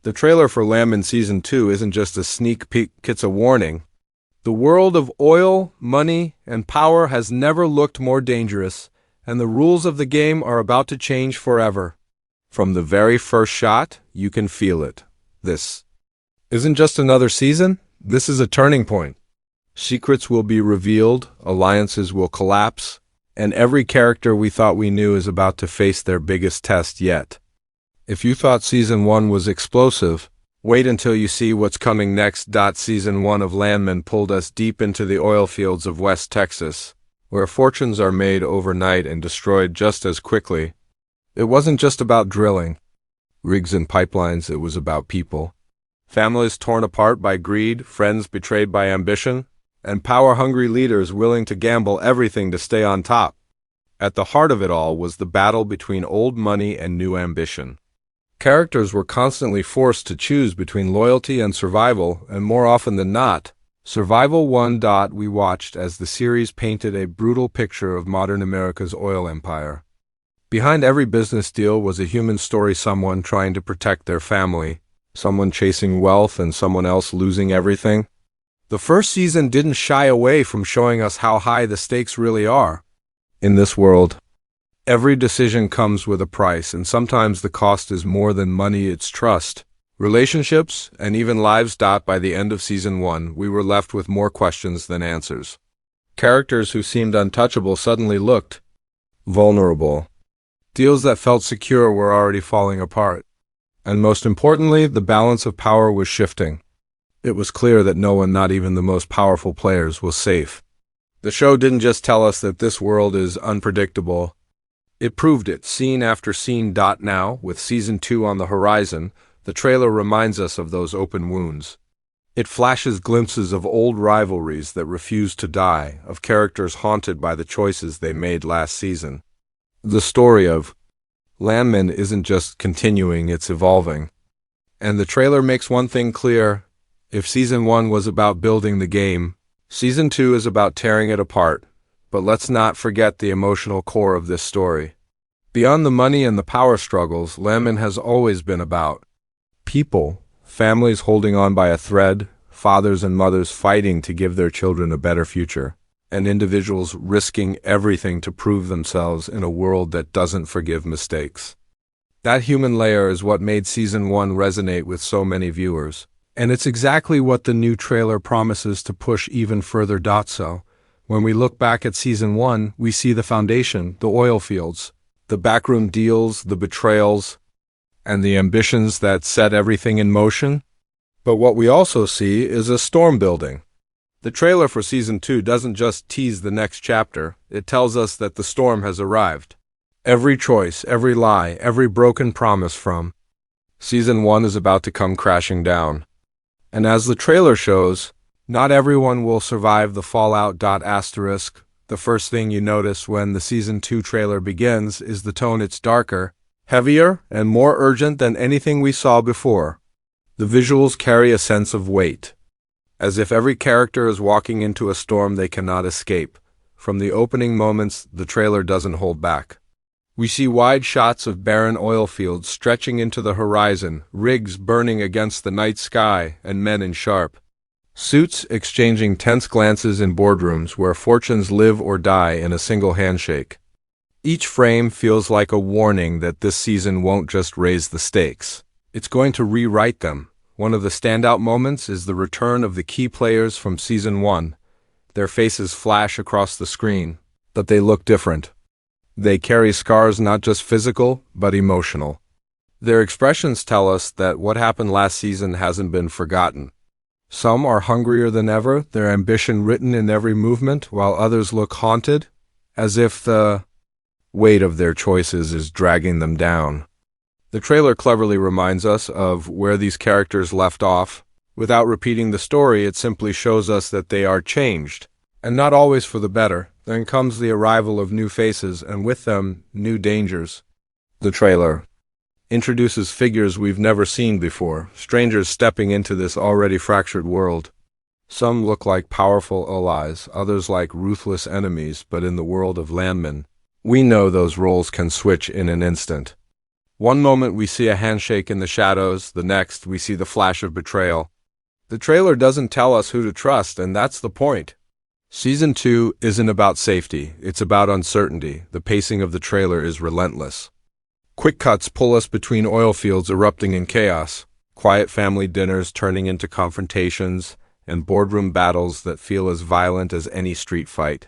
The trailer for Landman Season 2 isn't just a sneak peek, it's a warning. The world of oil, money, and power has never looked more dangerous, and the rules of the game are about to change forever. From the very first shot, you can feel it. This isn't just another season, this is a turning point. Secrets will be revealed, alliances will collapse, and every character we thought we knew is about to face their biggest test yet. If you thought Season 1 was explosive, wait until you see what's coming next. Season 1 of Landman pulled us deep into the oil fields of West Texas, where fortunes are made overnight and destroyed just as quickly. It wasn't just about drilling, rigs and pipelines, it was about people. Families torn apart by greed, friends betrayed by ambition, and power-hungry leaders willing to gamble everything to stay on top. At the heart of it all was the battle between old money and new ambition. Characters were constantly forced to choose between loyalty and survival, and more often than not, survival won. We watched as the series painted a brutal picture of modern America's oil empire. Behind every business deal was a human story, someone trying to protect their family, someone chasing wealth, and someone else losing everything. The first season didn't shy away from showing us how high the stakes really are. In this world, every decision comes with a price, and sometimes the cost is more than money, it's trust, relationships, and even lives. By the end of Season 1, we were left with more questions than answers. Characters who seemed untouchable suddenly looked vulnerable. Deals that felt secure were already falling apart. And most importantly, the balance of power was shifting. It was clear that no one, not even the most powerful players, was safe. The show didn't just tell us that this world is unpredictable. It proved it, scene after scene. Now, with Season 2 on the horizon, the trailer reminds us of those open wounds. It flashes glimpses of old rivalries that refuse to die, of characters haunted by the choices they made last season. The story of Landman isn't just continuing, it's evolving. And the trailer makes one thing clear: if Season 1 was about building the game, Season 2 is about tearing it apart. But let's not forget the emotional core of this story. Beyond the money and the power struggles, Landman has always been about people, families holding on by a thread, fathers and mothers fighting to give their children a better future, and individuals risking everything to prove themselves in a world that doesn't forgive mistakes. That human layer is what made Season 1 resonate with so many viewers, and it's exactly what the new trailer promises to push even further. So, when we look back at Season 1, we see the foundation, the oil fields, the backroom deals, the betrayals, and the ambitions that set everything in motion. But what we also see is a storm building. The trailer for Season 2 doesn't just tease the next chapter, it tells us that the storm has arrived. Every choice, every lie, every broken promise from Season 1 is about to come crashing down. And as the trailer shows, not everyone will survive the fallout. The first thing you notice when the Season 2 trailer begins is the tone. It's darker, heavier, and more urgent than anything we saw before. The visuals carry a sense of weight, as if every character is walking into a storm they cannot escape. From the opening moments, the trailer doesn't hold back. We see wide shots of barren oil fields stretching into the horizon, rigs burning against the night sky, and men in sharp suits exchanging tense glances in boardrooms where fortunes live or die in a single handshake. Each frame feels like a warning that this season won't just raise the stakes, it's going to rewrite them. One of the standout moments is the return of the key players from Season 1. Their faces flash across the screen, but they look different. They carry scars, not just physical, but emotional. Their expressions tell us that what happened last season hasn't been forgotten. Some are hungrier than ever, their ambition written in every movement, while others look haunted, as if the weight of their choices is dragging them down. The trailer cleverly reminds us of where these characters left off. Without repeating the story, it simply shows us that they are changed, and not always for the better. Then comes the arrival of new faces, and with them, new dangers. The trailer introduces figures we've never seen before, strangers stepping into this already fractured world. Some look like powerful allies, others like ruthless enemies, but in the world of Landman, we know those roles can switch in an instant. One moment we see a handshake in the shadows, the next we see the flash of betrayal. The trailer doesn't tell us who to trust, and that's the point. Season 2 isn't about safety, it's about uncertainty. The pacing of the trailer is relentless. Quick cuts pull us between oil fields erupting in chaos, quiet family dinners turning into confrontations, and boardroom battles that feel as violent as any street fight.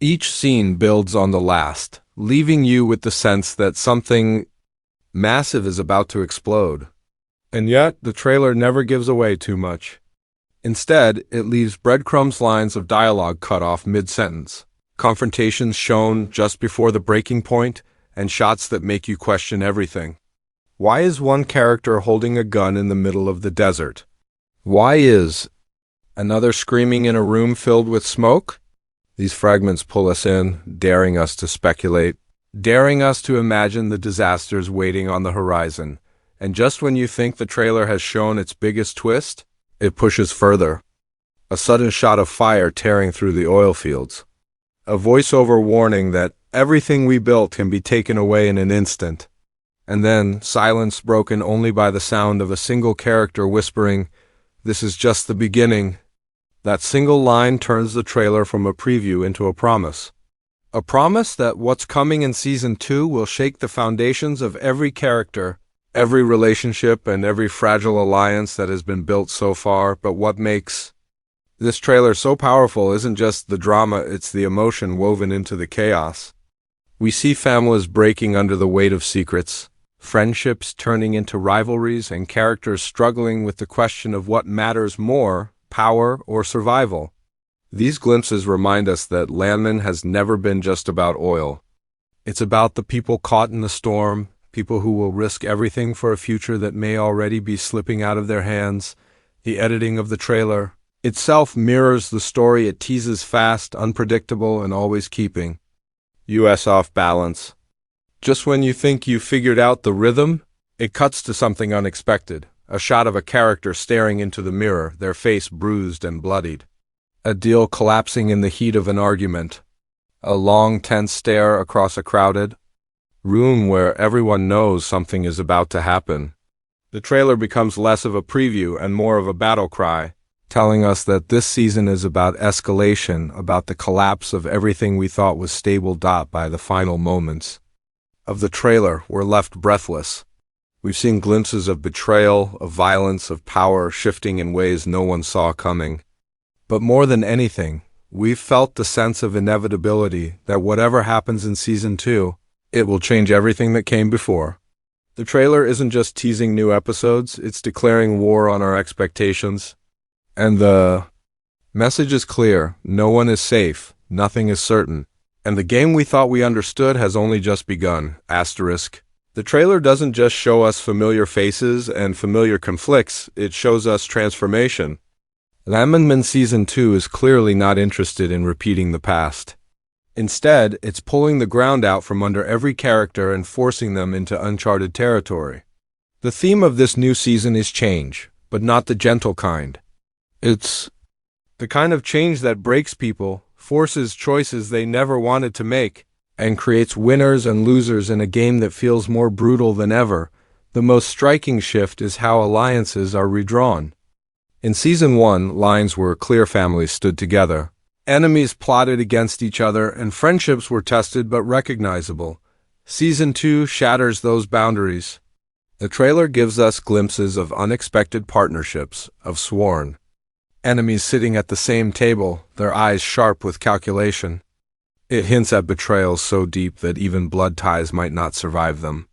Each scene builds on the last, leaving you with the sense that something massive is about to explode. And yet, the trailer never gives away too much. Instead, it leaves breadcrumbs lines of dialogue cut off mid-sentence, confrontations shown just before the breaking point, and shots that make you question everything. Why is one character holding a gun in the middle of the desert? Why is another screaming in a room filled with smoke? These fragments pull us in, daring us to speculate, daring us to imagine the disasters waiting on the horizon. And just when you think the trailer has shown its biggest twist, it pushes further. A sudden shot of fire tearing through the oil fields. A voiceover warning that everything we built can be taken away in an instant. And then silence broken only by the sound of a single character whispering, "This is just the beginning." That single line turns the trailer from a preview into a promise. A promise that what's coming in Season 2 will shake the foundations of every character, every relationship, and every fragile alliance that has been built so far. But what makes this trailer so powerful isn't just the drama, it's the emotion woven into the chaos. We see families breaking under the weight of secrets, friendships turning into rivalries, and characters struggling with the question of what matters more, power or survival. These glimpses remind us that Landman has never been just about oil. It's about the people caught in the storm, people who will risk everything for a future that may already be slipping out of their hands. The editing of the trailer itself mirrors the story. It teases fast, unpredictable, and always keeping us off balance. Just when you think you figured out the rhythm, it cuts to something unexpected. A shot of a character staring into the mirror, their face bruised and bloodied. A deal collapsing in the heat of an argument. A long, tense stare across a crowded room where everyone knows something is about to happen. The trailer becomes less of a preview and more of a battle cry, telling us that this season is about escalation, about the collapse of everything we thought was stable. By the final moments of the trailer, we're left breathless. We've seen glimpses of betrayal, of violence, of power shifting in ways no one saw coming. But more than anything, we've felt the sense of inevitability that whatever happens in Season 2, it will change everything that came before. The trailer isn't just teasing new episodes, it's declaring war on our expectations. And the message is clear: no one is safe, nothing is certain. And the game we thought we understood has only just begun. Asterisk. The trailer doesn't just show us familiar faces and familiar conflicts, it shows us transformation. Landman Season 2 is clearly not interested in repeating the past. Instead, it's pulling the ground out from under every character and forcing them into uncharted territory. The theme of this new season is change, but not the gentle kind. It's the kind of change that breaks people, forces choices they never wanted to make, and creates winners and losers in a game that feels more brutal than ever. The most striking shift is how alliances are redrawn. In Season 1, lines were clear: families stood together. Enemies plotted against each other, and friendships were tested but recognizable. Season 2 shatters those boundaries. The trailer gives us glimpses of unexpected partnerships, of sworn enemies sitting at the same table, their eyes sharp with calculation. It hints at betrayals so deep that even blood ties might not survive them.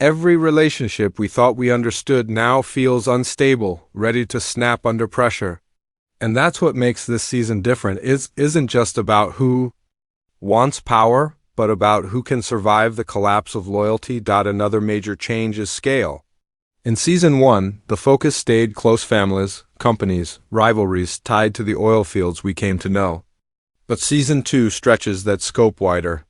Every relationship we thought we understood now feels unstable, ready to snap under pressure. And that's what makes this season different. It isn't just about who wants power, but about who can survive the collapse of loyalty. Another major change is scale. In Season 1, the focus stayed close families, companies, rivalries tied to the oil fields we came to know. But Season 2 stretches that scope wider.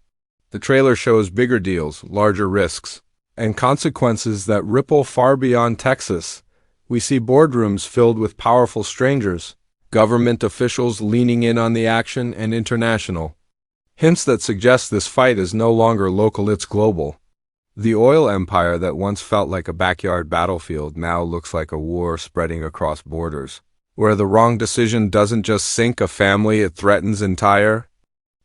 The trailer shows bigger deals, larger risks, and consequences that ripple far beyond Texas. We see boardrooms filled with powerful strangers, government officials leaning in on the action, and international hints that suggest this fight is no longer local, it's global. The oil empire that once felt like a backyard battlefield now looks like a war spreading across borders, where the wrong decision doesn't just sink a family, it threatens entire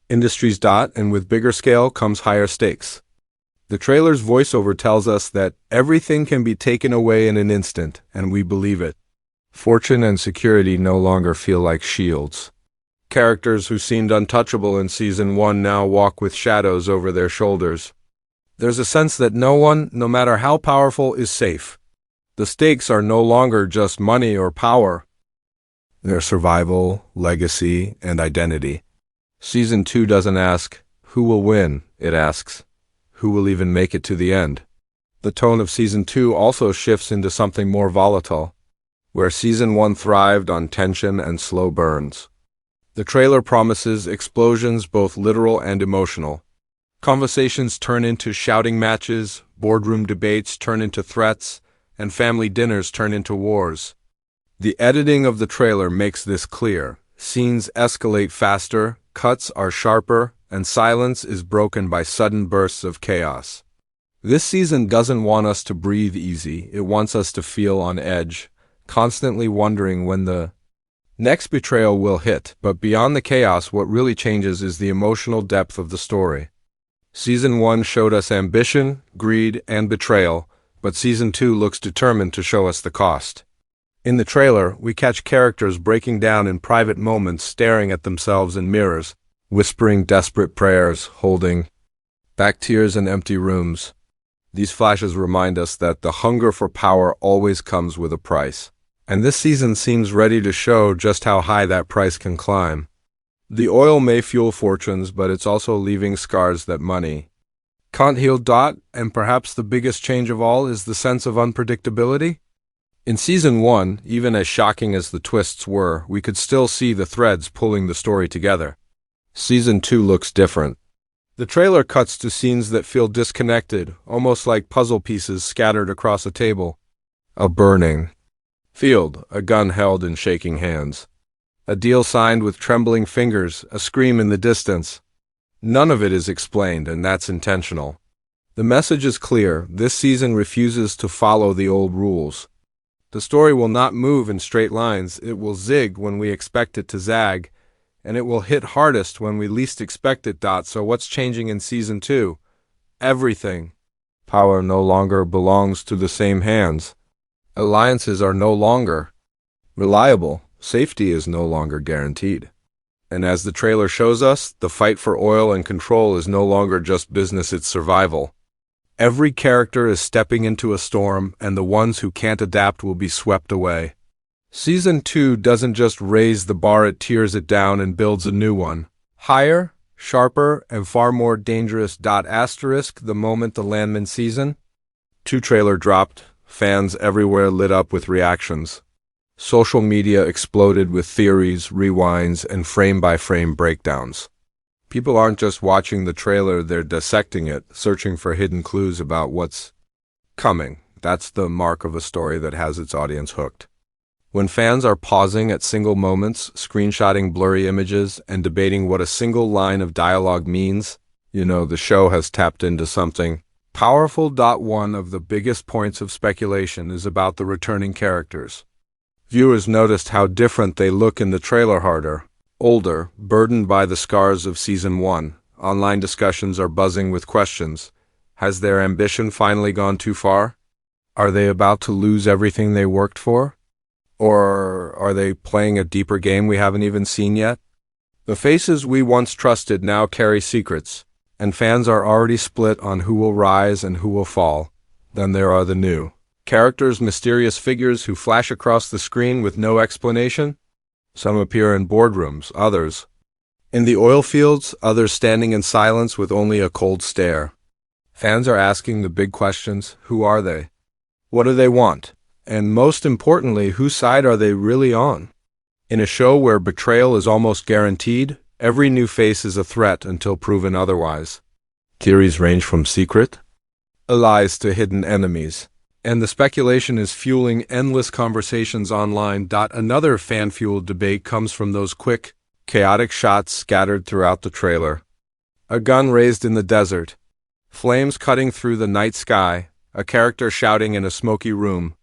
industries. And with bigger scale comes higher stakes. The trailer's voiceover tells us that everything can be taken away in an instant, and we believe it. Fortune and security no longer feel like shields. Characters who seemed untouchable in Season 1 now walk with shadows over their shoulders. There's a sense that no one, no matter how powerful, is safe. The stakes are no longer just money or power. They're survival, legacy, and identity. Season 2 doesn't ask, who will win? It asks, who will even make it to the end? The tone of Season 2 also shifts into something more volatile, where Season 1 thrived on tension and slow burns. The trailer promises explosions, both literal and emotional. Conversations turn into shouting matches, boardroom debates turn into threats, and family dinners turn into wars. The editing of the trailer makes this clear. Scenes escalate faster, cuts are sharper, and silence is broken by sudden bursts of chaos. This season doesn't want us to breathe easy, it wants us to feel on edge, constantly wondering when the next betrayal will hit. But beyond the chaos, what really changes is the emotional depth of the story. Season 1 showed us ambition, greed, and betrayal, but Season 2 looks determined to show us the cost. In the trailer, we catch characters breaking down in private moments, staring at themselves in mirrors, whispering desperate prayers, holding back tears in empty rooms. These flashes remind us that the hunger for power always comes with a price, and this season seems ready to show just how high that price can climb. The oil may fuel fortunes, but it's also leaving scars that money can't heal. And perhaps the biggest change of all is the sense of unpredictability. In Season 1, even as shocking as the twists were, we could still see the threads pulling the story together. Season 2 looks different. The trailer cuts to scenes that feel disconnected, almost like puzzle pieces scattered across a table. A burning field, a gun held in shaking hands. A deal signed with trembling fingers, a scream in the distance. None of it is explained, and that's intentional. The message is clear. This season refuses to follow the old rules. The story will not move in straight lines. It will zig when we expect it to zag, and it will hit hardest when we least expect it. So what's changing in Season 2? Everything. Power no longer belongs to the same hands. Alliances are no longer reliable. Safety is no longer guaranteed. And as the trailer shows us, the fight for oil and control is no longer just business, it's survival. Every character is stepping into a storm, and the ones who can't adapt will be swept away. Season 2 doesn't just raise the bar, it tears it down and builds a new one. Higher, sharper, and far more dangerous. The moment the Landman Season 2 trailer dropped, fans everywhere lit up with reactions. Social media exploded with theories, rewinds, and frame-by-frame breakdowns. People aren't just watching the trailer, they're dissecting it, searching for hidden clues about what's coming. That's the mark of a story that has its audience hooked. When fans are pausing at single moments, screenshotting blurry images, and debating what a single line of dialogue means, the show has tapped into something powerful. One of the biggest points of speculation is about the returning characters. Viewers noticed how different they look in the trailer, harder, older, burdened by the scars of Season 1. Online discussions are buzzing with questions. Has their ambition finally gone too far? Are they about to lose everything they worked for? Or are they playing a deeper game we haven't even seen yet? The faces we once trusted now carry secrets, and fans are already split on who will rise and who will fall. Then there are the new characters, mysterious figures who flash across the screen with no explanation. Some appear in boardrooms, others in the oil fields, others standing in silence with only a cold stare. Fans are asking the big questions. Who are they? What do they want? And most importantly, whose side are they really on? In a show where betrayal is almost guaranteed, every new face is a threat until proven otherwise. Theories range from secret allies to hidden enemies, and the speculation is fueling endless conversations online. Another fan-fueled debate comes from those quick, chaotic shots scattered throughout the trailer. A gun raised in the desert, Flames cutting through the night sky, a character shouting in a smoky room.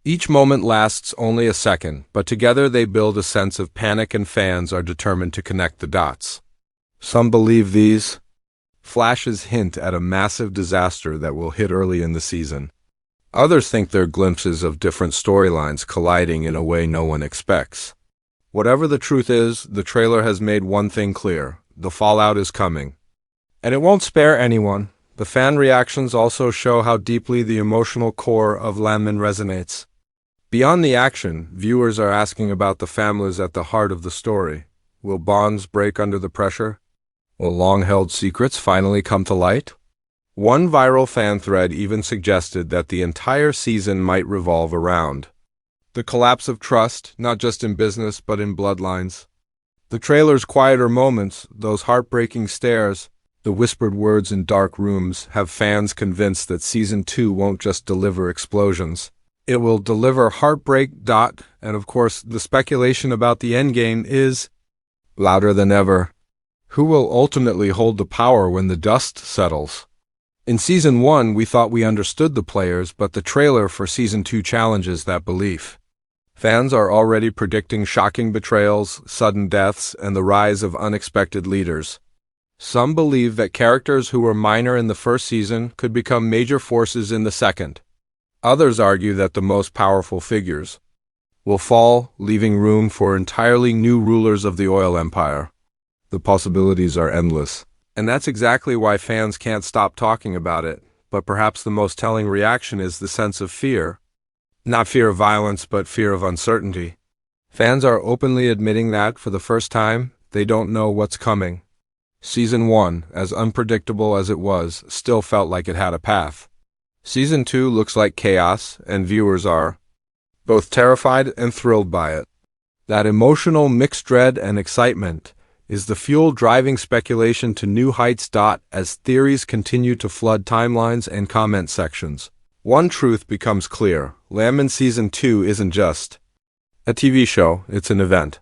Each moment lasts only a second, but together they build a sense of panic and fans are determined to connect the dots. Some believe these flashes hint at a massive disaster that will hit early in the season. Others think they're glimpses of different storylines colliding in a way no one expects. Whatever the truth is, the trailer has made one thing clear: the fallout is coming. And it won't spare anyone. The fan reactions also show how deeply the emotional core of Landman resonates. Beyond the action, viewers are asking about the families at the heart of the story. Will bonds break under the pressure? Will long-held secrets finally come to light? One viral fan thread even suggested that the entire season might revolve around the collapse of trust, not just in business but in bloodlines. The trailer's quieter moments, those heartbreaking stares, the whispered words in dark rooms, have fans convinced that Season 2 won't just deliver explosions. It will deliver heartbreak. And of course, the speculation about the endgame is louder than ever. Who will ultimately hold the power when the dust settles? In Season 1, we thought we understood the players, but the trailer for Season 2 challenges that belief. Fans are already predicting shocking betrayals, sudden deaths, and the rise of unexpected leaders. Some believe that characters who were minor in the first season could become major forces in the second. Others argue that the most powerful figures will fall, leaving room for entirely new rulers of the oil empire. The possibilities are endless. And that's exactly why fans can't stop talking about it. But perhaps the most telling reaction is the sense of fear. Not fear of violence, but fear of uncertainty. Fans are openly admitting that, for the first time, they don't know what's coming. Season 1, as unpredictable as it was, still felt like it had a path. Season 2 looks like chaos, and viewers are both terrified and thrilled by it. That emotional mixed dread and excitement is the fuel driving speculation to new heights. As theories continue to flood timelines and comment sections, one truth becomes clear: Landman Season 2 isn't just a TV show, it's an event.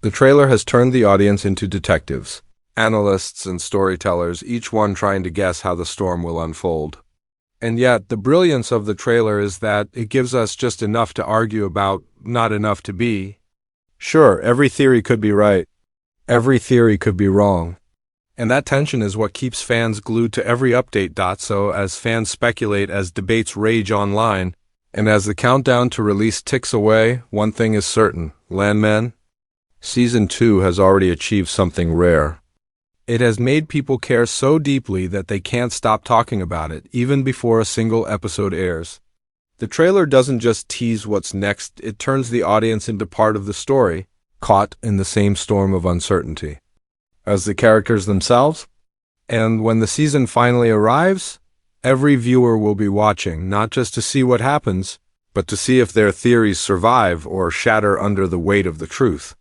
The trailer has turned the audience into detectives, analysts, and storytellers, each one trying to guess how the storm will unfold. And yet, the brilliance of the trailer is that it gives us just enough to argue about, not enough to be. Sure, every theory could be right. Every theory could be wrong. And that tension is what keeps fans glued to every update. So as fans speculate, as debates rage online, and as the countdown to release ticks away, one thing is certain: Landman Season 2 has already achieved something rare. It has made people care so deeply that they can't stop talking about it, even before a single episode airs. The trailer doesn't just tease what's next, it turns the audience into part of the story, caught in the same storm of uncertainty as the characters themselves. And when the season finally arrives, every viewer will be watching, not just to see what happens, but to see if their theories survive or shatter under the weight of the truth.